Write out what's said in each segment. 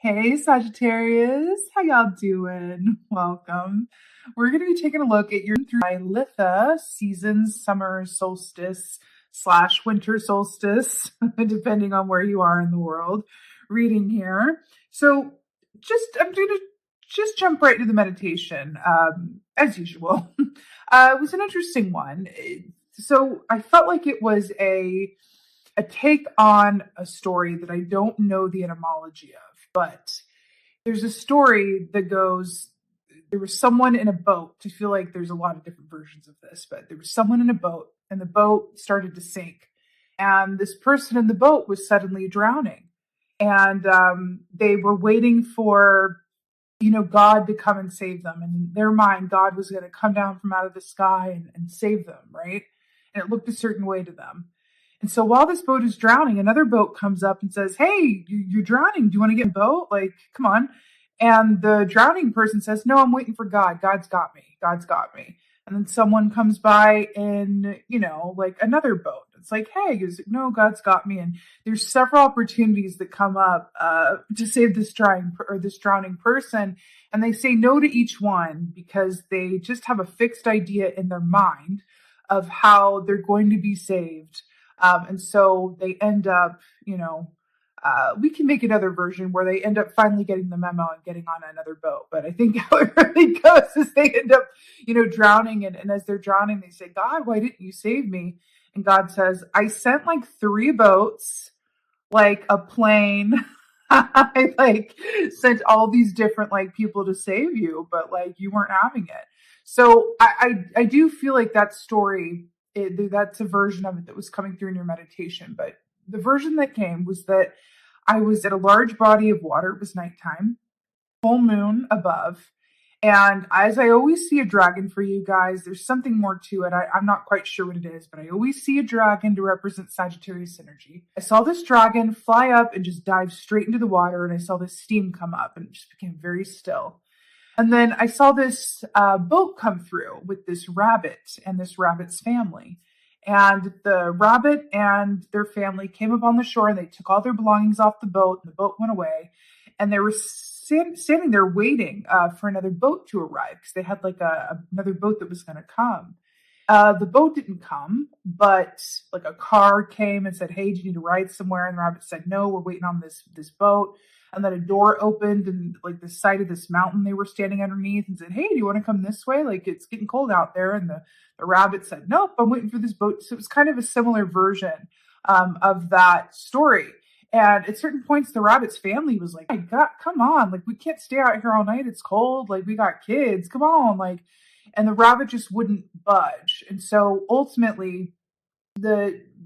Hey Sagittarius, how y'all doing? Welcome. We're going to be taking a look at your through my Litha seasons, summer solstice slash winter solstice, depending on where you are in the world, reading here. So I'm going to just jump right into the meditation, as usual. It was an interesting one. So I felt like it was a take on a story that I don't know the etymology of, but there's a story that goes, there was someone in a boat. I feel like there's a lot of different versions of this, but there was someone in a boat and the boat started to sink. And this person in the boat was suddenly drowning. And they were waiting for, God to come and save them. And in their mind, God was going to come down from out of the sky and save them, right? And it looked a certain way to them. And so while this boat is drowning, another boat comes up and says, "Hey, you're drowning. Do you want to get in a boat? Like, come on." And the drowning person says, "No, I'm waiting for God. God's got me. God's got me." And then someone comes by in, like another boat. It's like, "Hey," he goes, "No, God's got me." And there's several opportunities that come up to save this drowning person. And they say no to each one because they just have a fixed idea in their mind of how they're going to be saved. And so they end up, we can make another version where they end up finally getting the memo and getting on another boat. But I think how it really goes is they end up, drowning. And as they're drowning, they say, "God, why didn't you save me?" And God says, "I sent like 3 boats, like a plane." I sent all these different people to save you, but you weren't having it. So I do feel like that story, that's a version of it that was coming through in your meditation. But the version that came was that I was at a large body of water. It was nighttime, full moon above. And as I always see a dragon for you guys, there's something more to it. I'm not quite sure what it is, but I always see a dragon to represent Sagittarius energy. I saw this dragon fly up and just dive straight into the water, and I saw this steam come up, and it just became very still. And then I saw this boat come through with this rabbit and this rabbit's family. And the rabbit and their family came up on the shore and they took all their belongings off the boat. And the boat went away. And they were standing there waiting for another boat to arrive because they had another boat that was going to come. The boat didn't come, but a car came and said, "Hey, do you need to ride somewhere?" And the rabbit said, "No, we're waiting on this boat." And then a door opened and the side of this mountain they were standing underneath and said, "Hey, do you want to come this way? It's getting cold out there." And the rabbit said, "Nope, I'm waiting for this boat." So it was kind of a similar version of that story. And at certain points, the rabbit's family was like, "My God, come on. We can't stay out here all night. It's cold. We got kids. Come on." And the rabbit just wouldn't budge. And so ultimately,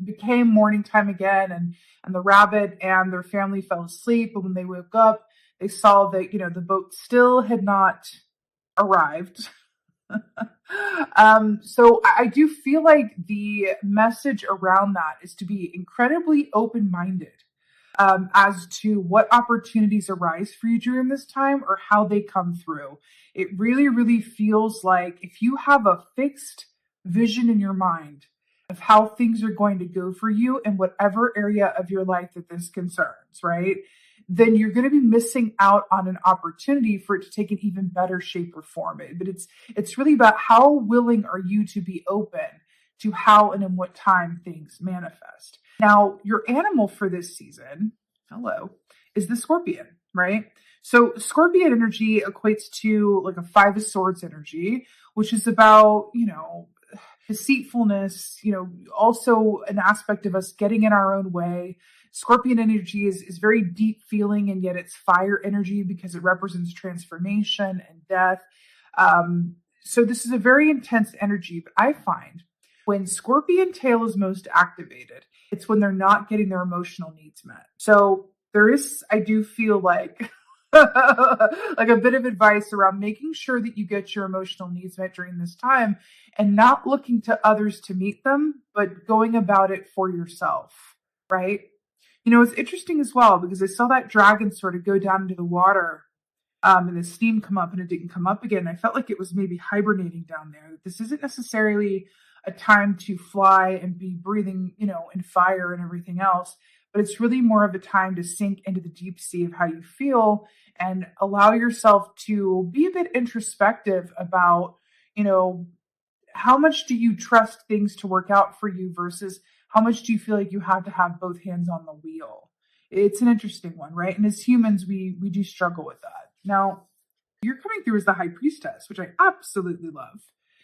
became morning time again, and the rabbit and their family fell asleep. And when they woke up, they saw that the boat still had not arrived. So I do feel like the message around that is to be incredibly open-minded as to what opportunities arise for you during this time or how they come through. It really, really feels like if you have a fixed vision in your mind of how things are going to go for you in whatever area of your life that this concerns, right? Then you're going to be missing out on an opportunity for it to take an even better shape or form. But it's really about how willing are you to be open to how and in what time things manifest. Now, your animal for this season, is the scorpion, right? So scorpion energy equates to a 5 of Swords energy, which is about, deceitfulness, also an aspect of us getting in our own way. Scorpion energy is very deep feeling, and yet it's fire energy because it represents transformation and death. So this is a very intense energy, but I find when scorpion tail is most activated, it's when they're not getting their emotional needs met. So there is, I do feel like a bit of advice around making sure that you get your emotional needs met during this time and not looking to others to meet them, but going about it for yourself, right? It's interesting as well because I saw that dragon sort of go down into the water and the steam come up and it didn't come up again. I felt like it was maybe hibernating down there. This isn't necessarily a time to fly and be breathing, in fire and everything else, but it's really more of a time to sink into the deep sea of how you feel and allow yourself to be a bit introspective about, you know, how much do you trust things to work out for you versus how much do you feel like you have to have both hands on the wheel? It's an interesting one, right? And as humans, we do struggle with that. Now, you're coming through as the high priestess, which I absolutely love.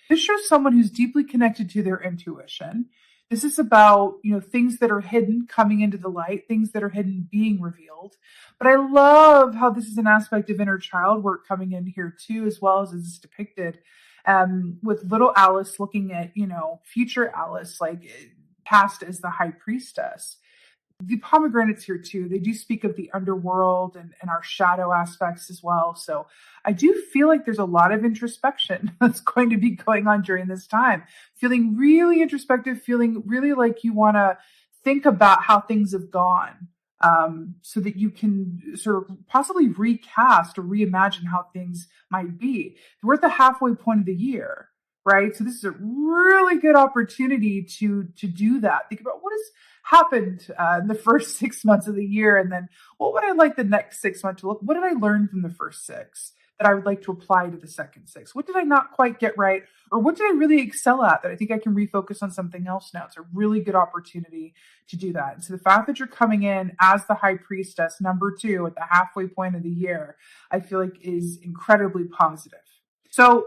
This shows someone who's deeply connected to their intuition. This is about, things that are hidden coming into the light, things that are hidden being revealed. But I love how this is an aspect of inner child work coming in here too, as well as it's depicted with little Alice looking at, future Alice, like cast as the high priestess. The pomegranates here too, they do speak of the underworld and our shadow aspects as well. So I do feel like there's a lot of introspection that's going to be going on during this time. Feeling really introspective, feeling really like you want to think about how things have gone, so that you can sort of possibly recast or reimagine how things might be. We're at the halfway point of the year, right? So this is a really good opportunity to do that. Think about what has happened in the first 6 months of the year, and then what would I like the next 6 months to look? What did I learn from the first 6 that I would like to apply to the second 6? What did I not quite get right, or what did I really excel at that I think I can refocus on something else now? It's a really good opportunity to do that. And so the fact that you're coming in as the high priestess, number 2, at the halfway point of the year, I feel like is incredibly positive. So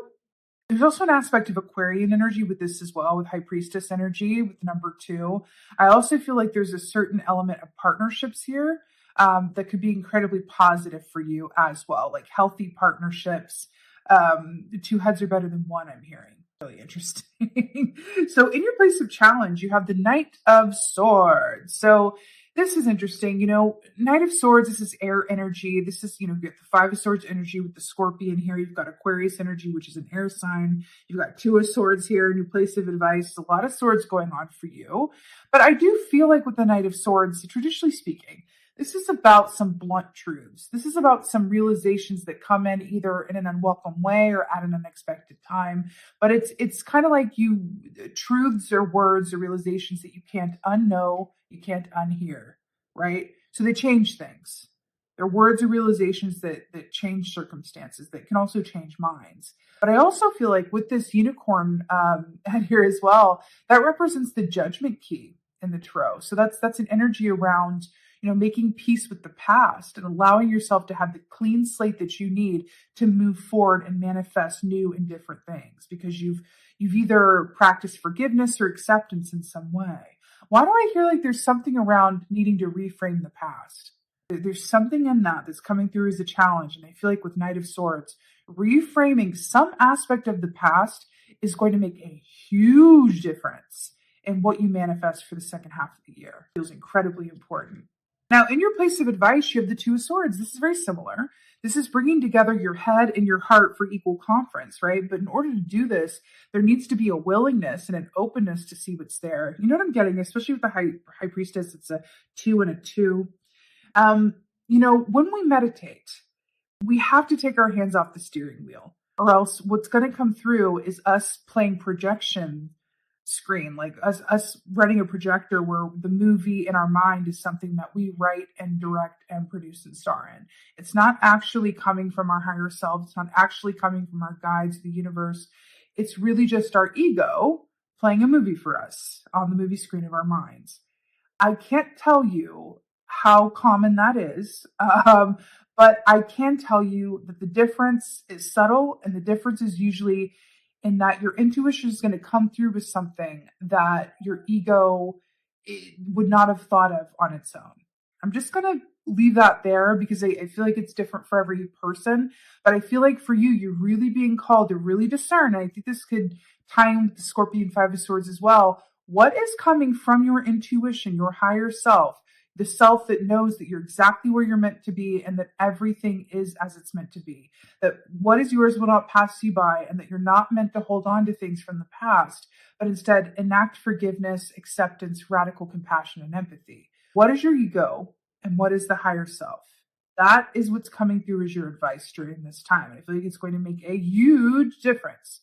there's also an aspect of Aquarian energy with this as well, with high priestess energy with number 2. I also feel like there's a certain element of partnerships here that could be incredibly positive for you as well, like healthy partnerships. 2 heads are better than 1, I'm hearing. Really interesting. So in your place of challenge, you have the Knight of Swords. So this is interesting. Knight of Swords, this is air energy. This is, you get the 5 of Swords energy with the Scorpion here. You've got Aquarius energy, which is an air sign. You've got 2 of Swords here, new place of advice. A lot of swords going on for you. But I do feel like with the Knight of Swords, traditionally speaking, this is about some blunt truths. This is about some realizations that come in either in an unwelcome way or at an unexpected time. But it's kind of like truths or words or realizations that you can't unknow, you can't unhear, right? So they change things. They're words or realizations that change circumstances, that can also change minds. But I also feel like with this unicorn head here as well, that represents the judgment key in the tarot. So that's an energy around making peace with the past and allowing yourself to have the clean slate that you need to move forward and manifest new and different things, because you've either practiced forgiveness or acceptance in some way. Why do I feel like there's something around needing to reframe the past? There's something in that's coming through as a challenge. And I feel like with Knight of Swords, reframing some aspect of the past is going to make a huge difference in what you manifest for the second half of the year. It feels incredibly important. Now, in your place of advice, you have the 2 of Swords. This is very similar. This is bringing together your head and your heart for equal conference, right? But in order to do this, there needs to be a willingness and an openness to see what's there. You know what I'm getting, especially with the high priestess, it's a 2 and a 2. When we meditate, we have to take our hands off the steering wheel, or else what's going to come through is us playing projection screen, like us running a projector where the movie in our mind is something that we write and direct and produce and star in. It's not actually coming from our higher self. It's not actually coming from our guides, the universe. It's really just our ego playing a movie for us on the movie screen of our minds. I can't tell you how common that is, but I can tell you that the difference is subtle, and the difference is usually in that your intuition is going to come through with something that your ego would not have thought of on its own. I'm just going to leave that there because I feel like it's different for every person. But I feel like for you, you're really being called to really discern. And I think this could tie in with the Scorpion 5 of Swords as well. What is coming from your intuition, your higher self, the self that knows that you're exactly where you're meant to be and that everything is as it's meant to be, that what is yours will not pass you by, and that you're not meant to hold on to things from the past, but instead enact forgiveness, acceptance, radical compassion, and empathy. What is your ego and what is the higher self? That is what's coming through as your advice during this time. I feel like it's going to make a huge difference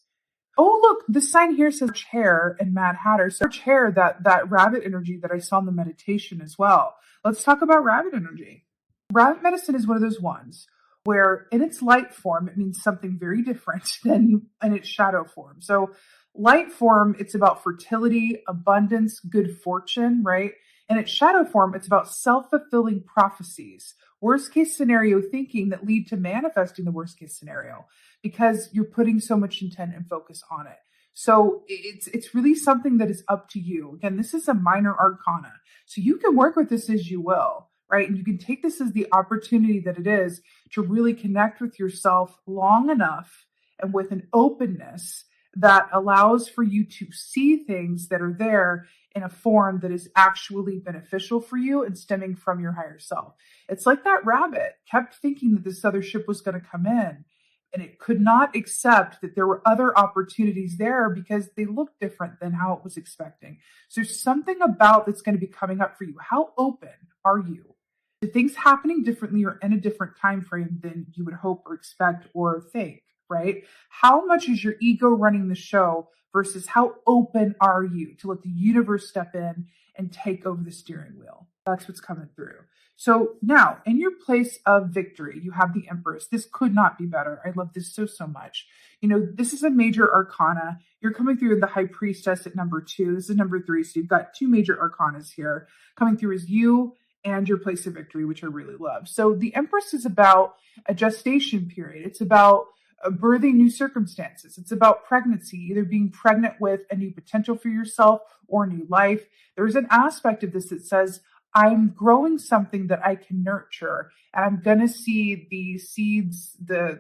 Oh, look, the sign here says chair and Mad Hatter. So chair, that rabbit energy that I saw in the meditation as well. Let's talk about rabbit energy. Rabbit medicine is one of those ones where in its light form, it means something very different than in its shadow form. So light form, it's about fertility, abundance, good fortune, right? And its shadow form, it's about self-fulfilling prophecies, worst case scenario thinking that lead to manifesting the worst case scenario because you're putting so much intent and focus on it. So it's really something that is up to you. Again, this is a minor arcana. So you can work with this as you will, right? And you can take this as the opportunity that it is to really connect with yourself long enough and with an openness that allows for you to see things that are there in a form that is actually beneficial for you and stemming from your higher self. It's like that rabbit kept thinking that this other ship was going to come in, and it could not accept that there were other opportunities there because they looked different than how it was expecting. So there's something about that's going to be coming up for you. How open are you to things happening differently or in a different time frame than you would hope or expect or think? Right? How much is your ego running the show versus how open are you to let the universe step in and take over the steering wheel? That's what's coming through. So now in your place of victory, you have the Empress. This could not be better. I love this so much. You know, this is a major arcana. You're coming through the High Priestess at number 2. This is number 3. So you've got 2 major arcanas here. Coming through is you and your place of victory, which I really love. So the Empress is about a gestation period. It's about birthing new circumstances. It's about pregnancy, either being pregnant with a new potential for yourself or new life. There's an aspect of this that says, I'm growing something that I can nurture, and I'm going to see the seeds, the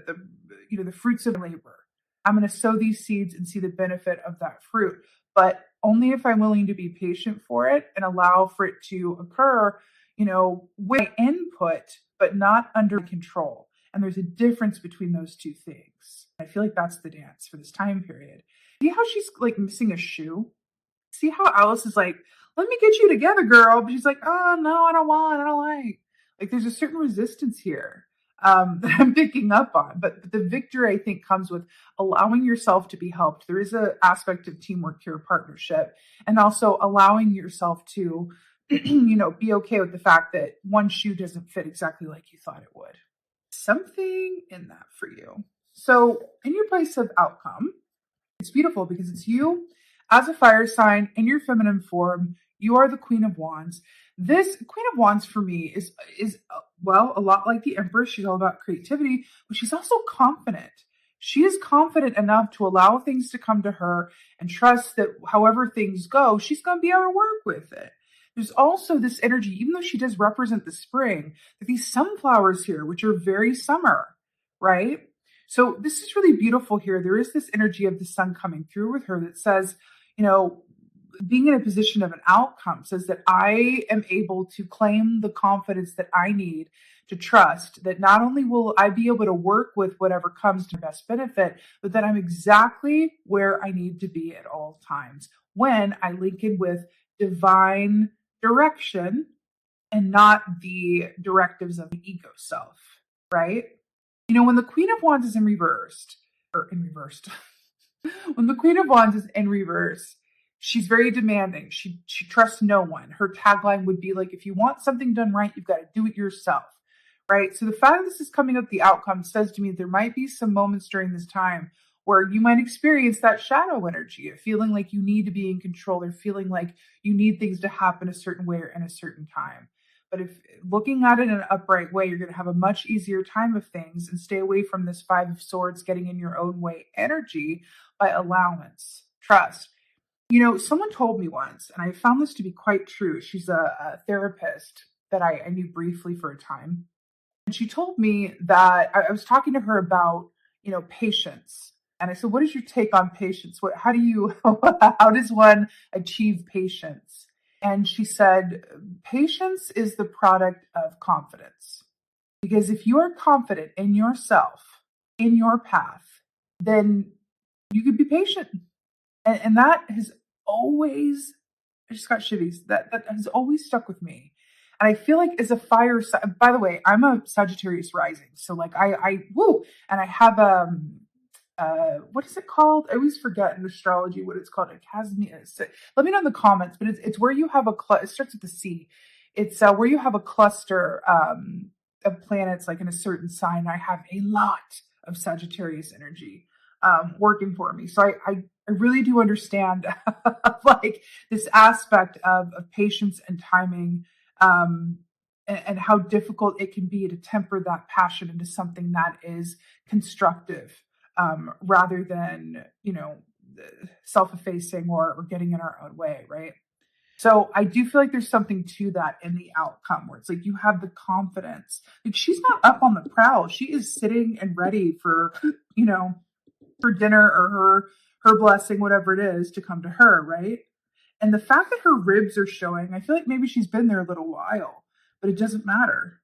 fruits of labor. I'm going to sow these seeds and see the benefit of that fruit, but only if I'm willing to be patient for it and allow for it to occur, with input, but not under control. And there's a difference between those two things. I feel like that's the dance for this time period. See how she's like missing a shoe? See how Alice is like, let me get you together, girl. But she's like, oh, no, I don't like. Like there's a certain resistance here that I'm picking up on. But the victory, I think, comes with allowing yourself to be helped. There is an aspect of teamwork here, partnership, and also allowing yourself to, be okay with the fact that one shoe doesn't fit exactly like you thought it would. Something in that for you. So in your place of outcome, it's beautiful because it's you as a fire sign in your feminine form. You are the Queen of Wands. This Queen of Wands for me is a lot like the Empress. She's all about creativity, but she's also confident. She is confident enough to allow things to come to her and trust that however things go, she's going to be able to work with it. There's also this energy, even though she does represent the spring, that these sunflowers here, which are very summer, right? So this is really beautiful here. There is this energy of the sun coming through with her that says, being in a position of an outcome says that I am able to claim the confidence that I need to trust that not only will I be able to work with whatever comes to best benefit, but that I'm exactly where I need to be at all times when I link in with divine direction and not the directives of the ego self, right? When the Queen of Wands is in reversed, when the Queen of Wands is in reverse, she's very demanding. She trusts no one. Her tagline would be like, if you want something done right, you've got to do it yourself, right? So the fact that this is coming up the outcome says to me there might be some moments during this time where you might experience that shadow energy of feeling like you need to be in control or feeling like you need things to happen a certain way or in a certain time. But if looking at it in an upright way, you're going to have a much easier time of things and stay away from this 5 of Swords getting in your own way energy by allowance, trust. Someone told me once, and I found this to be quite true. She's a therapist that I knew briefly for a time. And she told me that I was talking to her about, patience. And I said, what is your take on patience? How does one achieve patience? And she said, patience is the product of confidence. Because if you are confident in yourself, in your path, then you could be patient. And that has always, I just got shivvies, that has always stuck with me. And I feel like as a fire sign, by the way, I'm a Sagittarius rising. So like I and I have what is it called? I always forget in astrology what it's called. Let me know in the comments, but it's where you have it starts with the C. It's where you have a cluster of planets like in a certain sign. I have a lot of Sagittarius energy working for me. So I really do understand like this aspect of patience and timing, and how difficult it can be to temper that passion into something that is constructive, rather than, self-effacing or getting in our own way, right? So I do feel like there's something to that in the outcome where it's like you have the confidence. Like she's not up on the prowl. She is sitting and ready for, for dinner or her blessing, whatever it is, to come to her, right? And the fact that her ribs are showing, I feel like maybe she's been there a little while, but it doesn't matter.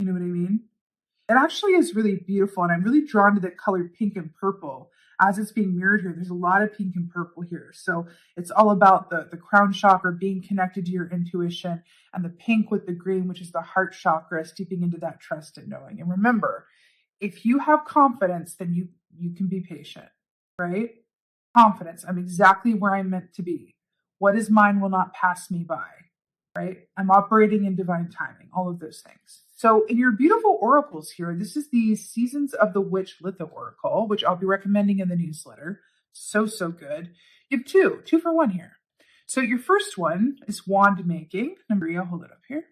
You know what I mean? It actually is really beautiful, and I'm really drawn to the color pink and purple as it's being mirrored here. There's a lot of pink and purple here. So it's all about the crown chakra being connected to your intuition, and the pink with the green, which is the heart chakra, steeping into that trust and knowing. And remember, if you have confidence, then you can be patient, right? Confidence. I'm exactly where I'm meant to be. What is mine will not pass me by, right? I'm operating in divine timing, all of those things. So in your beautiful oracles here, this is the Seasons of the Witch Litho Oracle, which I'll be recommending in the newsletter. So good. You have two for one here. So your first one is wand making. Maria, hold it up here.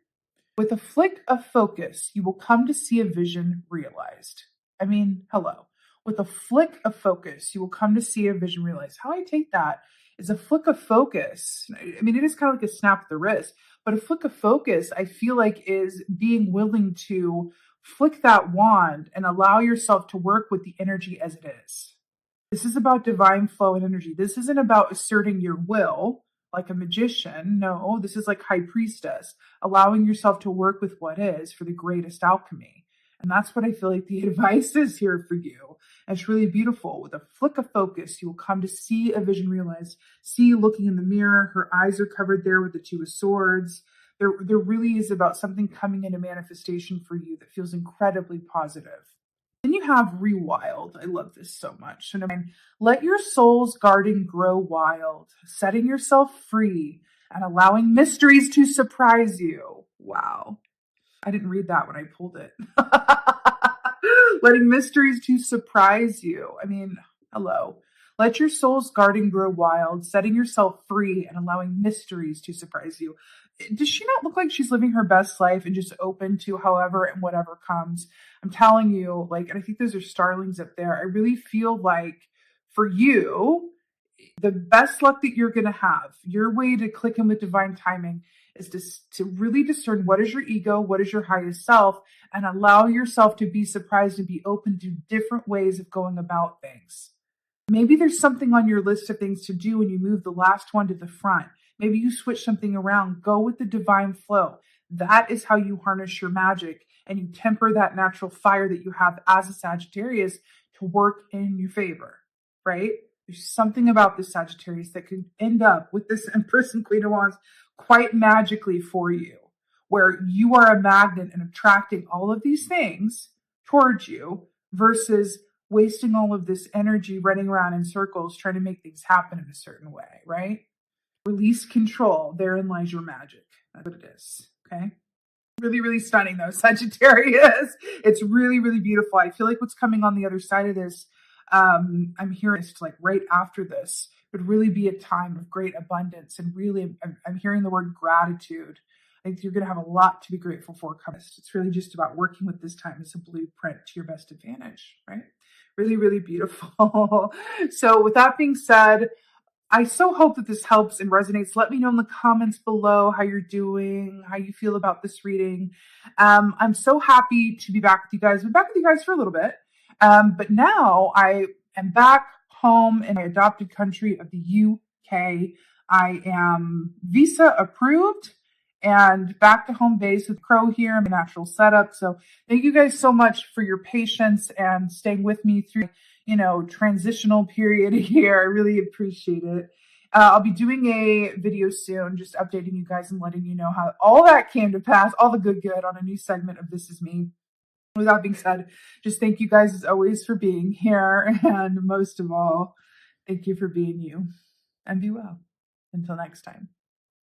With a flick of focus, you will come to see a vision realized. I mean, hello. With a flick of focus, you will come to see a vision realized. How I take that is a flick of focus. I mean, it is kind of like a snap of the wrist, but a flick of focus, I feel like, is being willing to flick that wand and allow yourself to work with the energy as it is. This is about divine flow and energy. This isn't about asserting your will like a magician. No, this is like high priestess, allowing yourself to work with what is for the greatest alchemy. And that's what I feel like the advice is here for you. And it's really beautiful. With a flick of focus, you will come to see a vision realized. See, looking in the mirror, her eyes are covered there with the Two of Swords. There really is about something coming into manifestation for you that feels incredibly positive. Then you have Rewild. I love this so much. And let your soul's garden grow wild, setting yourself free and allowing mysteries to surprise you. Wow. I didn't read that when I pulled it. Letting mysteries to surprise you. I mean, hello. Let your soul's garden grow wild, setting yourself free and allowing mysteries to surprise you. Does she not look like she's living her best life and just open to however and whatever comes? I'm telling you, like, and I think those are starlings up there. I really feel like for you, the best luck that you're going to have, your way to click in with divine timing, is to really discern what is your ego, what is your highest self, and allow yourself to be surprised and be open to different ways of going about things. Maybe there's something on your list of things to do and you move the last one to the front. Maybe you switch something around. Go with the divine flow. That is how you harness your magic and you temper that natural fire that you have as a Sagittarius to work in your favor, right? There's something about this Sagittarius that could end up with this Empress and Queen of Wands quite magically for you, where you are a magnet and attracting all of these things towards you versus wasting all of this energy running around in circles trying to make things happen in a certain way, right? Release control. Therein lies your magic. That's what it is, okay? Really stunning though, Sagittarius. It's really beautiful. I feel like what's coming on the other side of this, I'm hearing it's like right after this would really be a time of great abundance. And really, I'm hearing the word gratitude. I think you're going to have a lot to be grateful for coming. It's really just about working with this time as a blueprint to your best advantage, right? Really beautiful. So with that being said, I so hope that this helps and resonates. Let me know in the comments below how you're doing, how you feel about this reading. I'm so happy to be back with you guys. I've been back with you guys for a little bit, but now I am back home in my adopted country of the UK. I am visa approved and back to home base with Crow here in my natural setup. So thank you guys so much for your patience and staying with me through, transitional period here. I really appreciate it. I'll be doing a video soon, just updating you guys and letting you know how all that came to pass, all the good on a new segment of This Is Me. With that being said, just thank you guys as always for being here. And most of all, thank you for being you. And be well. Until next time.